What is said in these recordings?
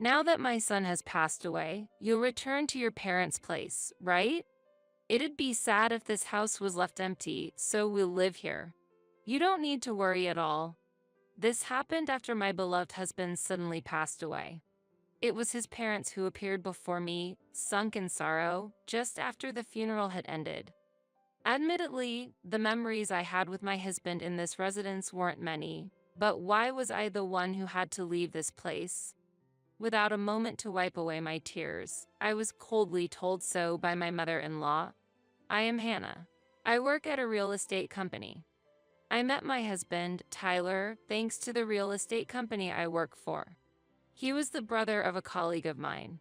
Now that my son has passed away, you'll return to your parents' place, right? It'd be sad if this house was left empty, so we'll live here. You don't need to worry at all. This happened after my beloved husband suddenly passed away. It was his parents who appeared before me, sunk in sorrow, just after the funeral had ended. Admittedly, the memories I had with my husband in this residence weren't many, but why was I the one who had to leave this place? Without a moment to wipe away my tears, I was coldly told so by my mother-in-law. I am Hannah. I work at a real estate company. I met my husband, Tyler, thanks to the real estate company I work for. He was the brother of a colleague of mine.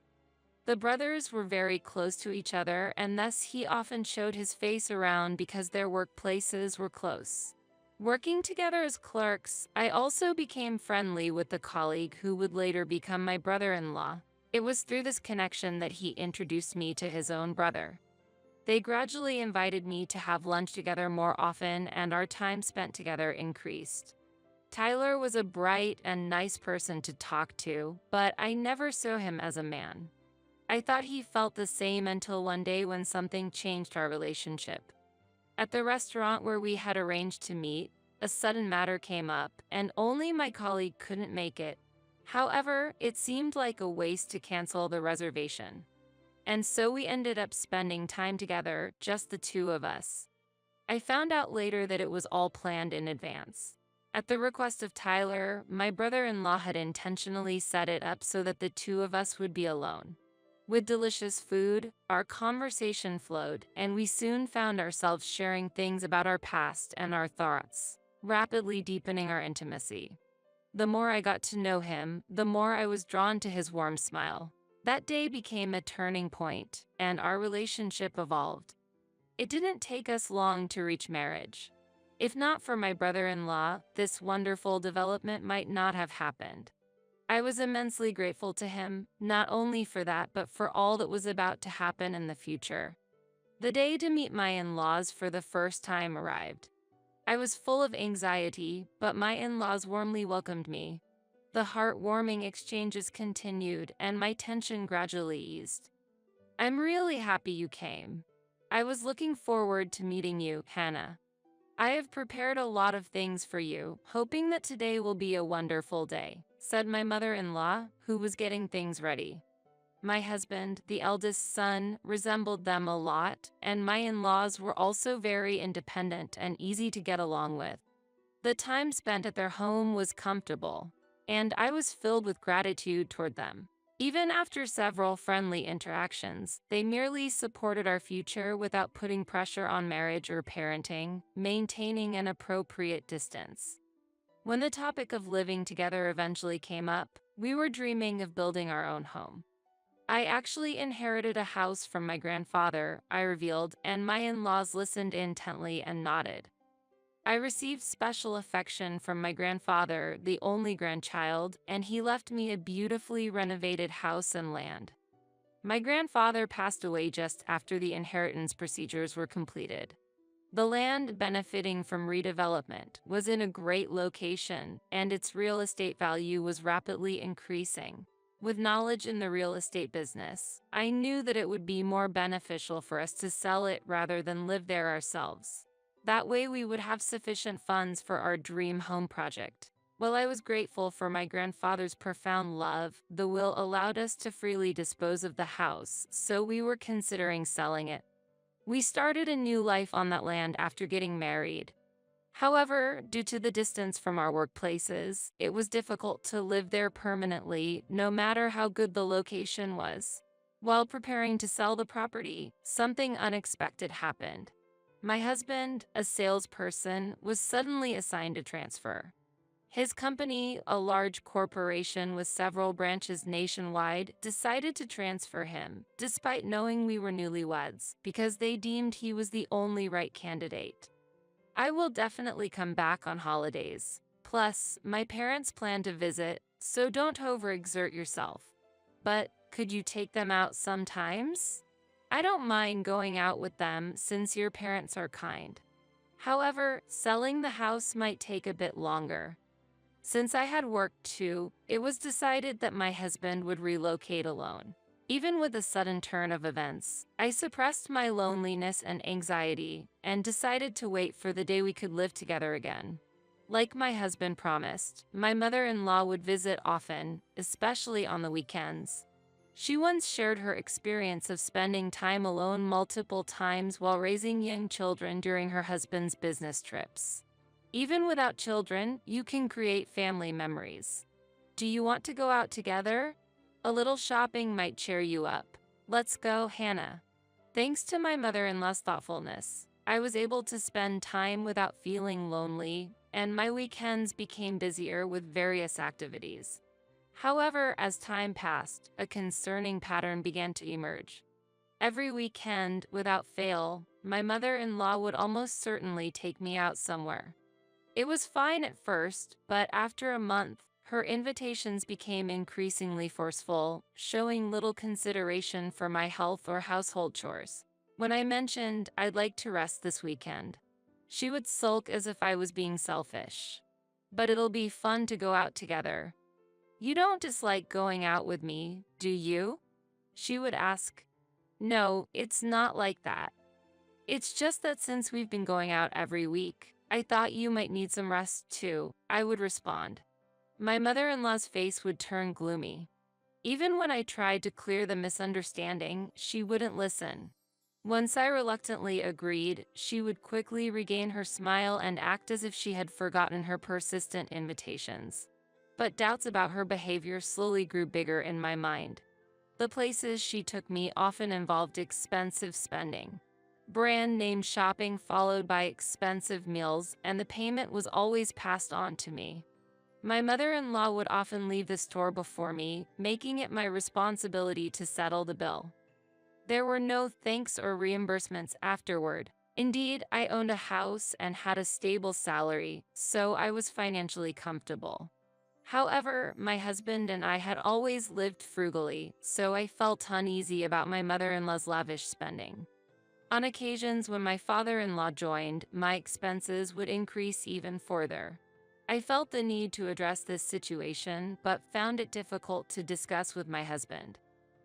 The brothers were very close to each other, and thus he often showed his face around because their workplaces were close. Working together as clerks, I also became friendly with the colleague who would later become my brother-in-law. It was through this connection that he introduced me to his own brother. They gradually invited me to have lunch together more often, and our time spent together increased. Tyler was a bright and nice person to talk to, but I never saw him as a man. I thought he felt the same until one day when something changed our relationship. At the restaurant where we had arranged to meet, a sudden matter came up, and only my colleague couldn't make it. However, it seemed like a waste to cancel the reservation. And so we ended up spending time together, just the two of us. I found out later that it was all planned in advance. At the request of Tyler, my brother-in-law had intentionally set it up so that the two of us would be alone. With delicious food, our conversation flowed, and we soon found ourselves sharing things about our past and our thoughts, rapidly deepening our intimacy. The more I got to know him, the more I was drawn to his warm smile. That day became a turning point, and our relationship evolved. It didn't take us long to reach marriage. If not for my brother-in-law, this wonderful development might not have happened. I was immensely grateful to him, not only for that but for all that was about to happen in the future. The day to meet my in-laws for the first time arrived. I was full of anxiety, but my in-laws warmly welcomed me. The heartwarming exchanges continued, and my tension gradually eased. I'm really happy you came. I was looking forward to meeting you, Hannah. I have prepared a lot of things for you, hoping that today will be a wonderful day, said my mother-in-law, who was getting things ready. My husband, the eldest son, resembled them a lot, and my in-laws were also very independent and easy to get along with. The time spent at their home was comfortable, and I was filled with gratitude toward them. Even after several friendly interactions, they merely supported our future without putting pressure on marriage or parenting, maintaining an appropriate distance. When the topic of living together eventually came up, we were dreaming of building our own home. I actually inherited a house from my grandfather, I revealed, and my in-laws listened intently and nodded. I received special affection from my grandfather, the only grandchild, and he left me a beautifully renovated house and land. My grandfather passed away just after the inheritance procedures were completed. The land, benefiting from redevelopment, was in a great location, and its real estate value was rapidly increasing. With knowledge in the real estate business, I knew that it would be more beneficial for us to sell it rather than live there ourselves. That way we would have sufficient funds for our dream home project. While I was grateful for my grandfather's profound love, the will allowed us to freely dispose of the house, so we were considering selling it. We started a new life on that land after getting married. However, due to the distance from our workplaces, it was difficult to live there permanently, no matter how good the location was. While preparing to sell the property, something unexpected happened. My husband, a salesperson, was suddenly assigned a transfer. His company, a large corporation with several branches nationwide, decided to transfer him, despite knowing we were newlyweds, because they deemed he was the only right candidate. I will definitely come back on holidays. Plus, my parents plan to visit, so don't overexert yourself. But could you take them out sometimes? I don't mind going out with them since your parents are kind. However, selling the house might take a bit longer. Since I had work too, it was decided that my husband would relocate alone. Even with the sudden turn of events, I suppressed my loneliness and anxiety and decided to wait for the day we could live together again. Like my husband promised, my mother-in-law would visit often, especially on the weekends. She once shared her experience of spending time alone multiple times while raising young children during her husband's business trips. Even without children, you can create family memories. Do you want to go out together? A little shopping might cheer you up. Let's go, Hannah. Thanks to my mother-in-law's thoughtfulness, I was able to spend time without feeling lonely, and my weekends became busier with various activities. However, as time passed, a concerning pattern began to emerge. Every weekend, without fail, my mother-in-law would almost certainly take me out somewhere. It was fine at first, but after a month, her invitations became increasingly forceful, showing little consideration for my health or household chores. When I mentioned I'd like to rest this weekend, she would sulk as if I was being selfish. But it'll be fun to go out together. You don't dislike going out with me, do you? She would ask. No, it's not like that. It's just that since we've been going out every week, I thought you might need some rest too, I would respond. My mother-in-law's face would turn gloomy. Even when I tried to clear the misunderstanding, she wouldn't listen. Once I reluctantly agreed, she would quickly regain her smile and act as if she had forgotten her persistent invitations. But doubts about her behavior slowly grew bigger in my mind. The places she took me often involved expensive spending. Brand name shopping followed by expensive meals, and the payment was always passed on to me. My mother-in-law would often leave the store before me, making it my responsibility to settle the bill. There were no thanks or reimbursements afterward. Indeed, I owned a house and had a stable salary, so I was financially comfortable. However, my husband and I had always lived frugally, so I felt uneasy about my mother-in-law's lavish spending. On occasions when my father-in-law joined, my expenses would increase even further. I felt the need to address this situation, but found it difficult to discuss with my husband.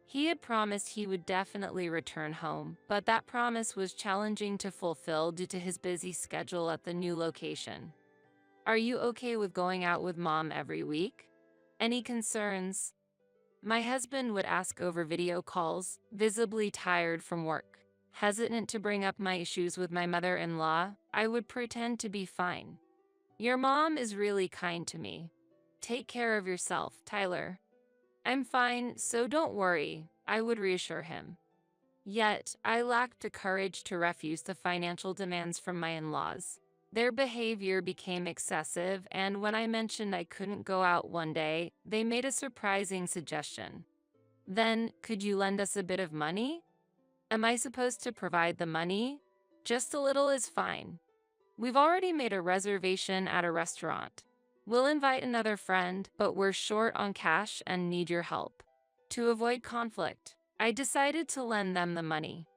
He had promised he would definitely return home, but that promise was challenging to fulfill due to his busy schedule at the new location. Are you okay with going out with Mom every week? Any concerns? My husband would ask over video calls, visibly tired from work. Hesitant to bring up my issues with my mother-in-law, I would pretend to be fine. Your mom is really kind to me. Take care of yourself, Tyler. I'm fine, so don't worry, I would reassure him. Yet, I lacked the courage to refuse the financial demands from my in-laws. Their behavior became excessive, and when I mentioned I couldn't go out one day, they made a surprising suggestion. Then, could you lend us a bit of money? Am I supposed to provide the money? Just a little is fine. We've already made a reservation at a restaurant. We'll invite another friend, but we're short on cash and need your help. To avoid conflict, I decided to lend them the money.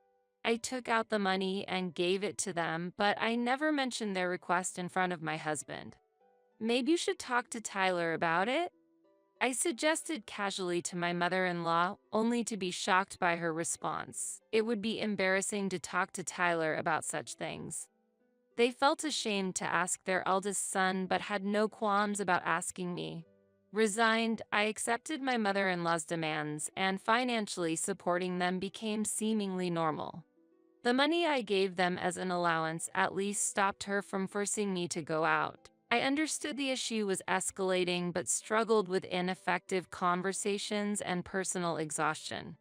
I took out the money and gave it to them, but I never mentioned their request in front of my husband. Maybe you should talk to Tyler about it? I suggested casually to my mother-in-law, only to be shocked by her response. It would be embarrassing to talk to Tyler about such things. They felt ashamed to ask their eldest son but had no qualms about asking me. Resigned, I accepted my mother-in-law's demands, and financially supporting them became seemingly normal. The money I gave them as an allowance at least stopped her from forcing me to go out. I understood the issue was escalating but struggled with ineffective conversations and personal exhaustion.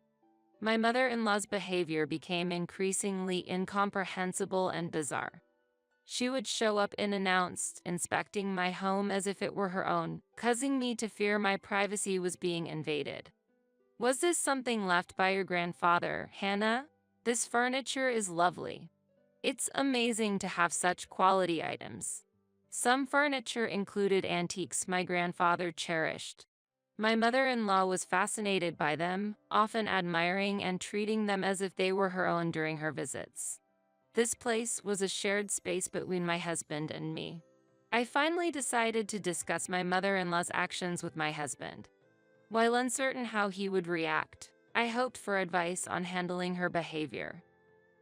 My mother-in-law's behavior became increasingly incomprehensible and bizarre. She would show up unannounced, inspecting my home as if it were her own, causing me to fear my privacy was being invaded. Was this something left by your grandfather, Hannah? This furniture is lovely. It's amazing to have such quality items. Some furniture included antiques my grandfather cherished. My mother-in-law was fascinated by them, often admiring and treating them as if they were her own during her visits. This place was a shared space between my husband and me. I finally decided to discuss my mother-in-law's actions with my husband. While uncertain how he would react, I hoped for advice on handling her behavior.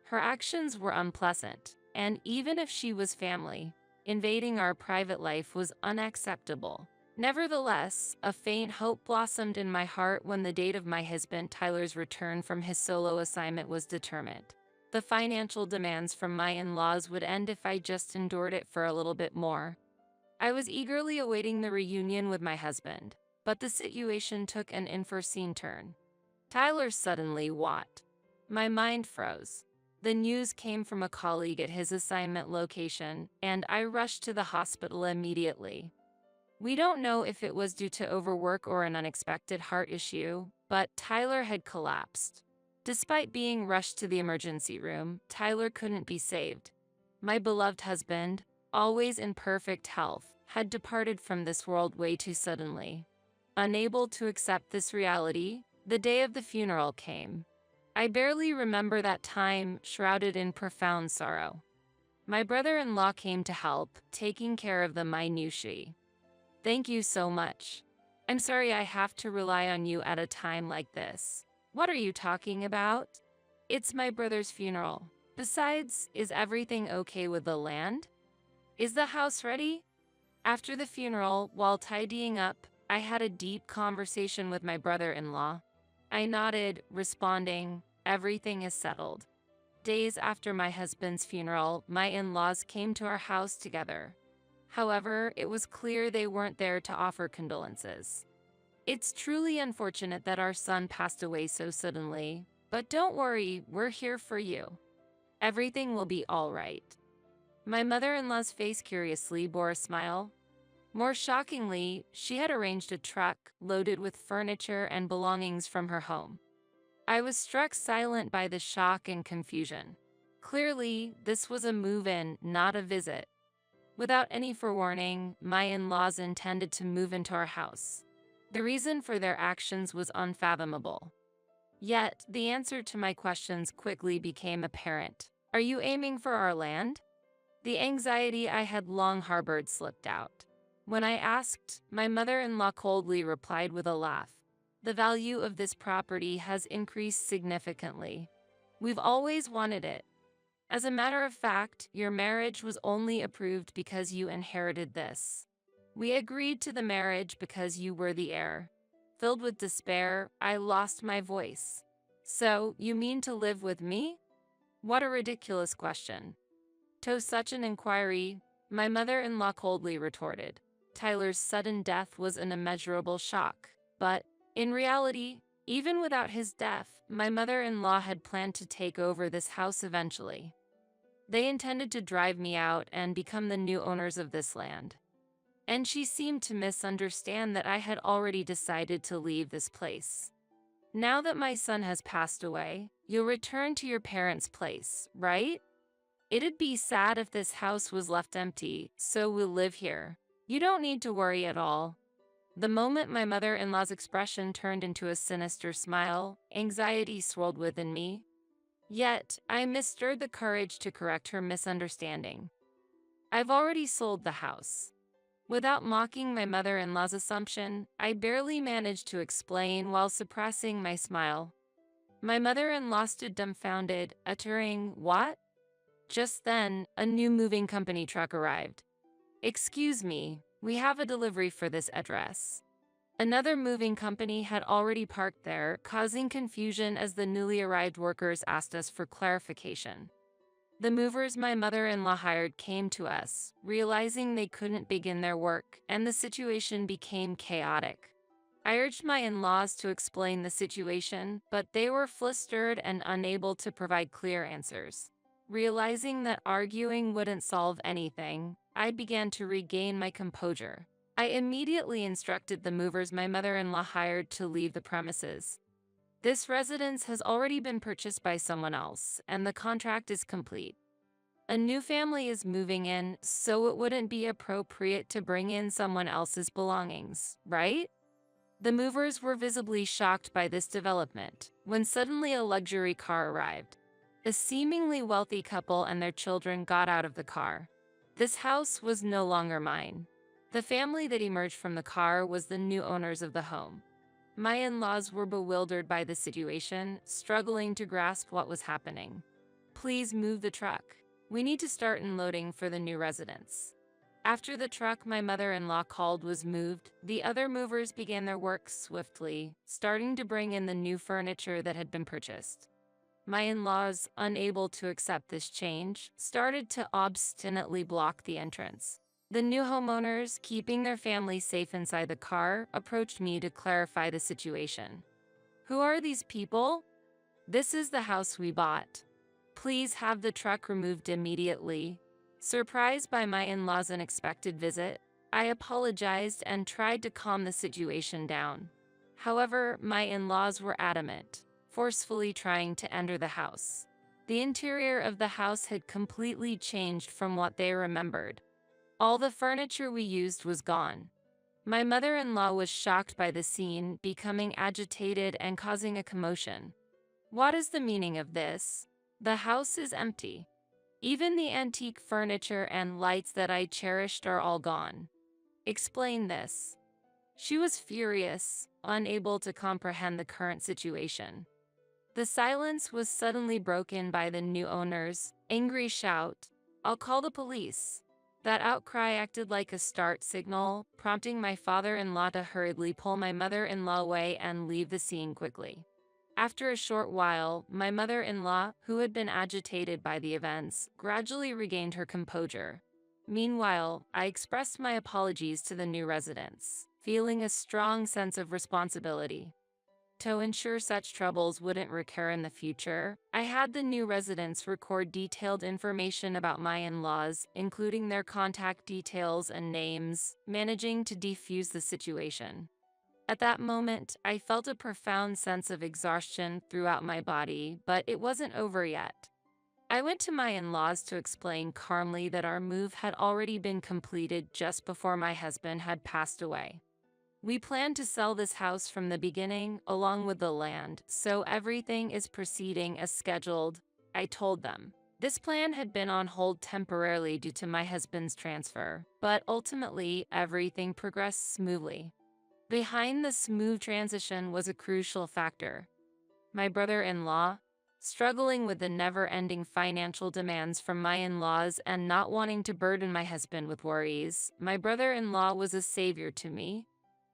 Her actions were unpleasant, and even if she was family, invading our private life was unacceptable. Nevertheless, a faint hope blossomed in my heart when the date of my husband Tyler's return from his solo assignment was determined. The financial demands from my in-laws would end if I just endured it for a little bit more. I was eagerly awaiting the reunion with my husband, but the situation took an unforeseen turn. Tyler suddenly what? My mind froze. The news came from a colleague at his assignment location, and I rushed to the hospital immediately. We don't know if it was due to overwork or an unexpected heart issue, but Tyler had collapsed. Despite being rushed to the emergency room, Tyler couldn't be saved. My beloved husband, always in perfect health, had departed from this world way too suddenly. Unable to accept this reality, the day of the funeral came. I barely remember that time, shrouded in profound sorrow. My brother-in-law came to help, taking care of the minutiae. Thank you so much. I'm sorry I have to rely on you at a time like this. What are you talking about? It's my brother's funeral. Besides, is everything okay with the land? Is the house ready? After the funeral, while tidying up, I had a deep conversation with my brother-in-law. I nodded, responding, "Everything is settled." Days after my husband's funeral, my in-laws came to our house together. However, it was clear they weren't there to offer condolences. It's truly unfortunate that our son passed away so suddenly, but don't worry, we're here for you. Everything will be all right. My mother-in-law's face curiously bore a smile. More shockingly, she had arranged a truck loaded with furniture and belongings from her home. I was struck silent by the shock and confusion. Clearly, this was a move-in, not a visit. Without any forewarning, my in-laws intended to move into our house. The reason for their actions was unfathomable. Yet, the answer to my questions quickly became apparent. Are you aiming for our land? The anxiety I had long harbored slipped out. When I asked, my mother-in-law coldly replied with a laugh. The value of this property has increased significantly. We've always wanted it. As a matter of fact, your marriage was only approved because you inherited this. We agreed to the marriage because you were the heir. Filled with despair, I lost my voice. So, you mean to live with me? What a ridiculous question. To such an inquiry, my mother-in-law coldly retorted. Tyler's sudden death was an immeasurable shock, but, in reality, even without his death, my mother-in-law had planned to take over this house eventually. They intended to drive me out and become the new owners of this land. And she seemed to misunderstand that I had already decided to leave this place. Now that my son has passed away, you'll return to your parents' place, right? It'd be sad if this house was left empty, so we'll live here. You don't need to worry at all. The moment my mother-in-law's expression turned into a sinister smile, anxiety swirled within me. Yet, I mustered the courage to correct her misunderstanding. I've already sold the house. Without mocking my mother-in-law's assumption, I barely managed to explain while suppressing my smile. My mother-in-law stood dumbfounded, uttering, "What?" Just then, a new moving company truck arrived. "Excuse me, we have a delivery for this address." Another moving company had already parked there, causing confusion as the newly arrived workers asked us for clarification. The movers my mother-in-law hired came to us, realizing they couldn't begin their work, and the situation became chaotic. I urged my in-laws to explain the situation, but they were flustered and unable to provide clear answers. Realizing that arguing wouldn't solve anything, I began to regain my composure. I immediately instructed the movers my mother-in-law hired to leave the premises. This residence has already been purchased by someone else, and the contract is complete. A new family is moving in, so it wouldn't be appropriate to bring in someone else's belongings, right? The movers were visibly shocked by this development, when suddenly a luxury car arrived. A seemingly wealthy couple and their children got out of the car. This house was no longer mine. The family that emerged from the car was the new owners of the home. My in-laws were bewildered by the situation, struggling to grasp what was happening. Please move the truck. We need to start unloading for the new residents. After the truck my mother-in-law called was moved, the other movers began their work swiftly, starting to bring in the new furniture that had been purchased. My in-laws, unable to accept this change, started to obstinately block the entrance. The new homeowners, keeping their family safe inside the car, approached me to clarify the situation. Who are these people? This is the house we bought. Please have the truck removed immediately. Surprised by my in-laws' unexpected visit, I apologized and tried to calm the situation down. However, my in-laws were adamant, forcefully trying to enter the house. The interior of the house had completely changed from what they remembered. All the furniture we used was gone. My mother-in-law was shocked by the scene, becoming agitated and causing a commotion. What is the meaning of this? The house is empty. Even the antique furniture and lights that I cherished are all gone. Explain this. She was furious, unable to comprehend the current situation. The silence was suddenly broken by the new owner's angry shout, "I'll call the police." That outcry acted like a start signal, prompting my father-in-law to hurriedly pull my mother-in-law away and leave the scene quickly. After a short while, my mother-in-law, who had been agitated by the events, gradually regained her composure. Meanwhile, I expressed my apologies to the new residents, feeling a strong sense of responsibility. To ensure such troubles wouldn't recur in the future, I had the new residents record detailed information about my in-laws, including their contact details and names, managing to defuse the situation. At that moment, I felt a profound sense of exhaustion throughout my body, but it wasn't over yet. I went to my in-laws to explain calmly that our move had already been completed just before my husband had passed away. We planned to sell this house from the beginning, along with the land, so everything is proceeding as scheduled, I told them. This plan had been on hold temporarily due to my husband's transfer, but ultimately everything progressed smoothly. Behind the smooth transition was a crucial factor. My brother-in-law, struggling with the never-ending financial demands from my in-laws and not wanting to burden my husband with worries, my brother-in-law was a savior to me.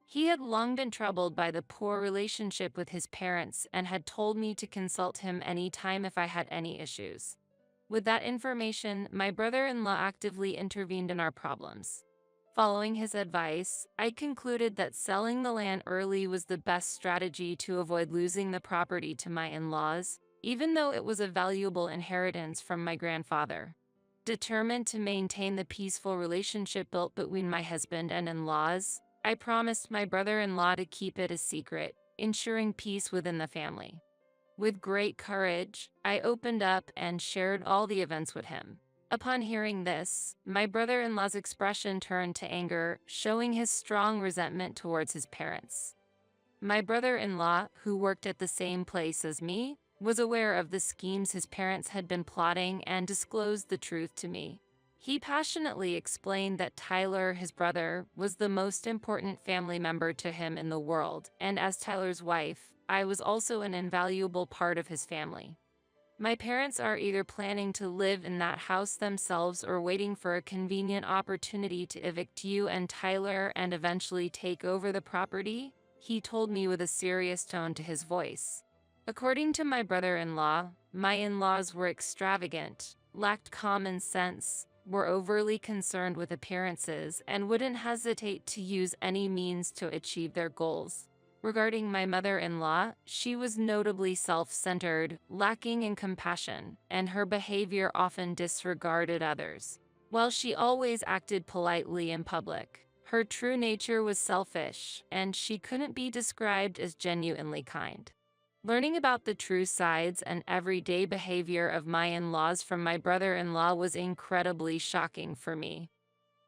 He had long been troubled by the poor relationship with his parents and had told me to consult him anytime if I had any issues. With that information, my brother-in-law actively intervened in our problems. Following his advice, I concluded that selling the land early was the best strategy to avoid losing the property to my in-laws, even though it was a valuable inheritance from my grandfather. Determined to maintain the peaceful relationship built between my husband and in-laws, I promised my brother-in-law to keep it a secret, ensuring peace within the family. With great courage, I opened up and shared all the events with him. Upon hearing this, my brother-in-law's expression turned to anger, showing his strong resentment towards his parents. My brother-in-law, who worked at the same place as me, was aware of the schemes his parents had been plotting and disclosed the truth to me. He passionately explained that Tyler, his brother, was the most important family member to him in the world, and as Tyler's wife, I was also an invaluable part of his family. My parents are either planning to live in that house themselves or waiting for a convenient opportunity to evict you and Tyler and eventually take over the property, he told me with a serious tone to his voice. According to my brother-in-law, my in-laws were extravagant, lacked common sense, were overly concerned with appearances, and wouldn't hesitate to use any means to achieve their goals. Regarding my mother-in-law, she was notably self-centered, lacking in compassion, and her behavior often disregarded others. While she always acted politely in public, her true nature was selfish, and she couldn't be described as genuinely kind. Learning about the true sides and everyday behavior of my in-laws from my brother-in-law was incredibly shocking for me.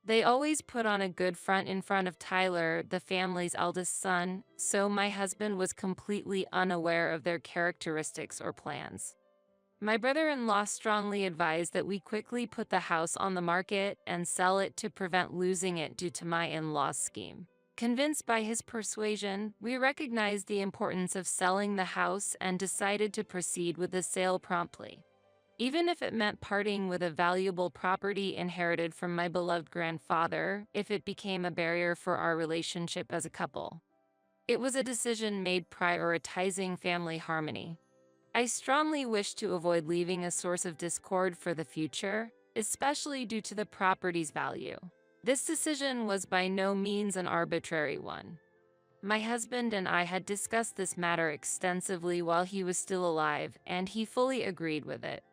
They always put on a good front in front of Tyler, the family's eldest son, so my husband was completely unaware of their characteristics or plans. My brother-in-law strongly advised that we quickly put the house on the market and sell it to prevent losing it due to my in-law's scheme. Convinced by his persuasion, we recognized the importance of selling the house and decided to proceed with the sale promptly, even if it meant parting with a valuable property inherited from my beloved grandfather, if it became a barrier for our relationship as a couple. It was a decision made prioritizing family harmony. I strongly wish to avoid leaving a source of discord for the future, especially due to the property's value. This decision was by no means an arbitrary one. My husband and I had discussed this matter extensively while he was still alive, and he fully agreed with it.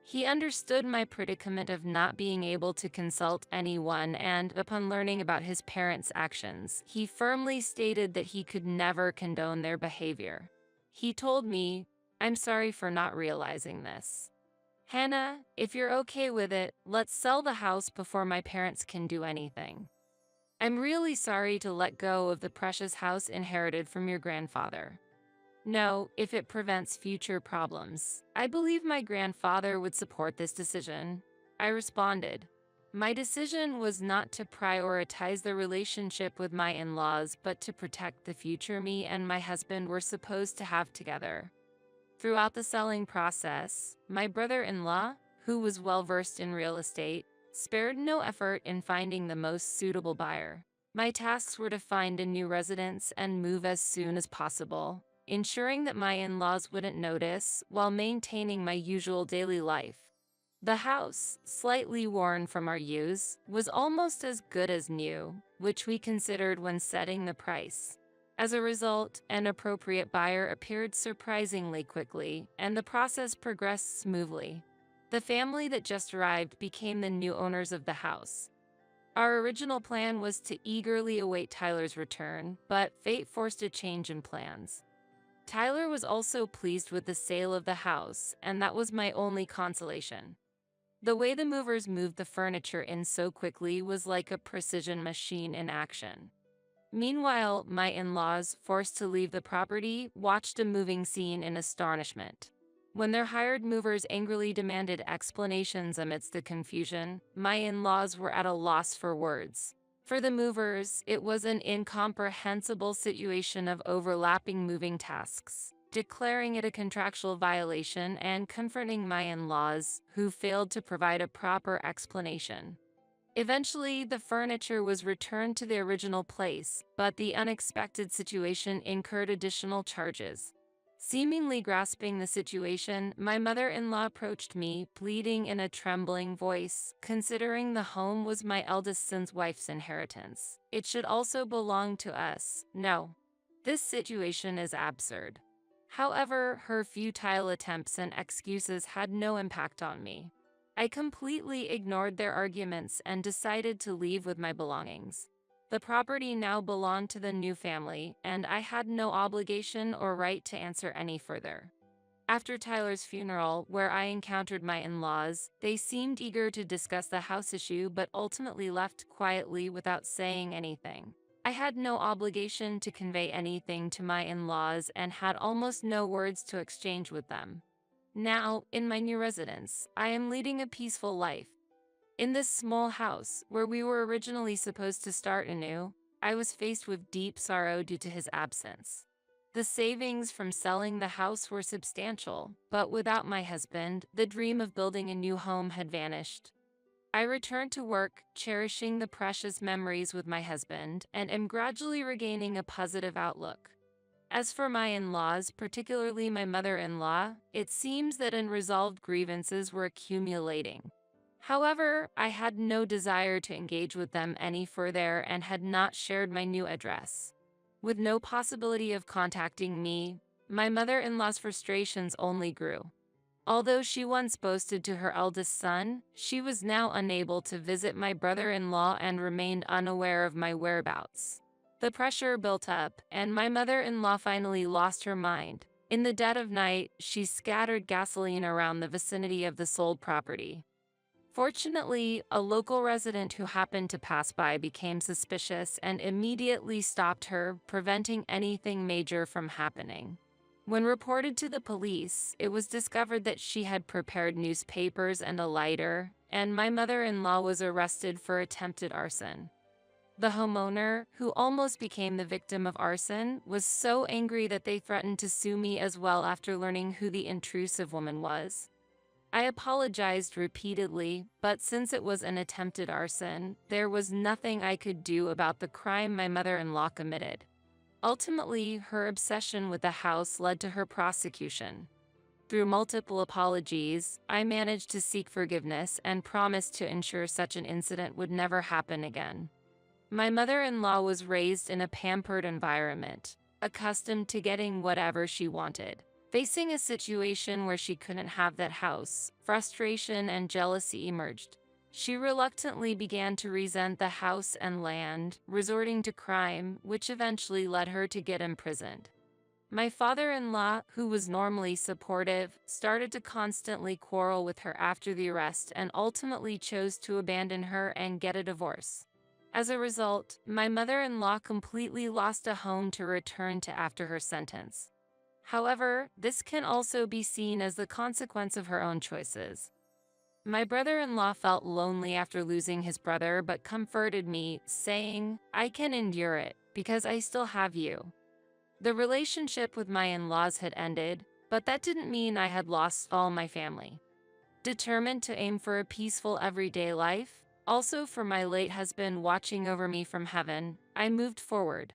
He understood my predicament of not being able to consult anyone, and upon learning about his parents' actions, he firmly stated that he could never condone their behavior. He told me, "I'm sorry for not realizing this. Hannah, if you're okay with it, let's sell the house before my parents can do anything. I'm really sorry to let go of the precious house inherited from your grandfather. No, if it prevents future problems. I believe my grandfather would support this decision." I responded. My decision was not to prioritize the relationship with my in-laws, but to protect the future me and my husband were supposed to have together. Throughout the selling process, my brother-in-law, who was well-versed in real estate, spared no effort in finding the most suitable buyer. My tasks were to find a new residence and move as soon as possible, ensuring that my in-laws wouldn't notice while maintaining my usual daily life. The house, slightly worn from our use, was almost as good as new, which we considered when setting the price. As a result, an appropriate buyer appeared surprisingly quickly, and the process progressed smoothly. The family that just arrived became the new owners of the house. Our original plan was to eagerly await Tyler's return, but fate forced a change in plans. Tyler was also pleased with the sale of the house, and that was my only consolation. The way the movers moved the furniture in so quickly was like a precision machine in action. Meanwhile, my in-laws, forced to leave the property, watched a moving scene in astonishment. When their hired movers angrily demanded explanations amidst the confusion, my in-laws were at a loss for words. For the movers, it was an incomprehensible situation of overlapping moving tasks, declaring it a contractual violation and confronting my in-laws, who failed to provide a proper explanation. Eventually, the furniture was returned to the original place, but the unexpected situation incurred additional charges. Seemingly grasping the situation, my mother-in-law approached me, pleading in a trembling voice, "Considering the home was my eldest son's wife's inheritance, it should also belong to us. No. This situation is absurd." However, her futile attempts and excuses had no impact on me. I completely ignored their arguments and decided to leave with my belongings. The property now belonged to the new family, and I had no obligation or right to answer any further. After Tyler's funeral, where I encountered my in-laws, they seemed eager to discuss the house issue but ultimately left quietly without saying anything. I had no obligation to convey anything to my in-laws and had almost no words to exchange with them. Now, in my new residence, I am leading a peaceful life. In this small house, where we were originally supposed to start anew, I was faced with deep sorrow due to his absence. The savings from selling the house were substantial, but without my husband, the dream of building a new home had vanished. I returned to work, cherishing the precious memories with my husband, and am gradually regaining a positive outlook. As for my in-laws, particularly my mother-in-law, it seems that unresolved grievances were accumulating. However, I had no desire to engage with them any further and had not shared my new address. With no possibility of contacting me, my mother-in-law's frustrations only grew. Although she once boasted to her eldest son, she was now unable to visit my brother-in-law and remained unaware of my whereabouts. The pressure built up, and my mother-in-law finally lost her mind. In the dead of night, she scattered gasoline around the vicinity of the sold property. Fortunately, a local resident who happened to pass by became suspicious and immediately stopped her, preventing anything major from happening. When reported to the police, it was discovered that she had prepared newspapers and a lighter, and my mother-in-law was arrested for attempted arson. The homeowner, who almost became the victim of arson, was so angry that they threatened to sue me as well after learning who the intrusive woman was. I apologized repeatedly, but since it was an attempted arson, there was nothing I could do about the crime my mother-in-law committed. Ultimately, her obsession with the house led to her prosecution. Through multiple apologies, I managed to seek forgiveness and promised to ensure such an incident would never happen again. My mother-in-law was raised in a pampered environment, accustomed to getting whatever she wanted. Facing a situation where she couldn't have that house, frustration and jealousy emerged. She reluctantly began to resent the house and land, resorting to crime, which eventually led her to get imprisoned. My father-in-law, who was normally supportive, started to constantly quarrel with her after the arrest and ultimately chose to abandon her and get a divorce. As a result, my mother-in-law completely lost a home to return to after her sentence. However, this can also be seen as the consequence of her own choices. My brother-in-law felt lonely after losing his brother but comforted me, saying, "I can endure it, because I still have you." The relationship with my in-laws had ended, but that didn't mean I had lost all my family. Determined to aim for a peaceful everyday life, also for my late husband watching over me from heaven, I moved forward.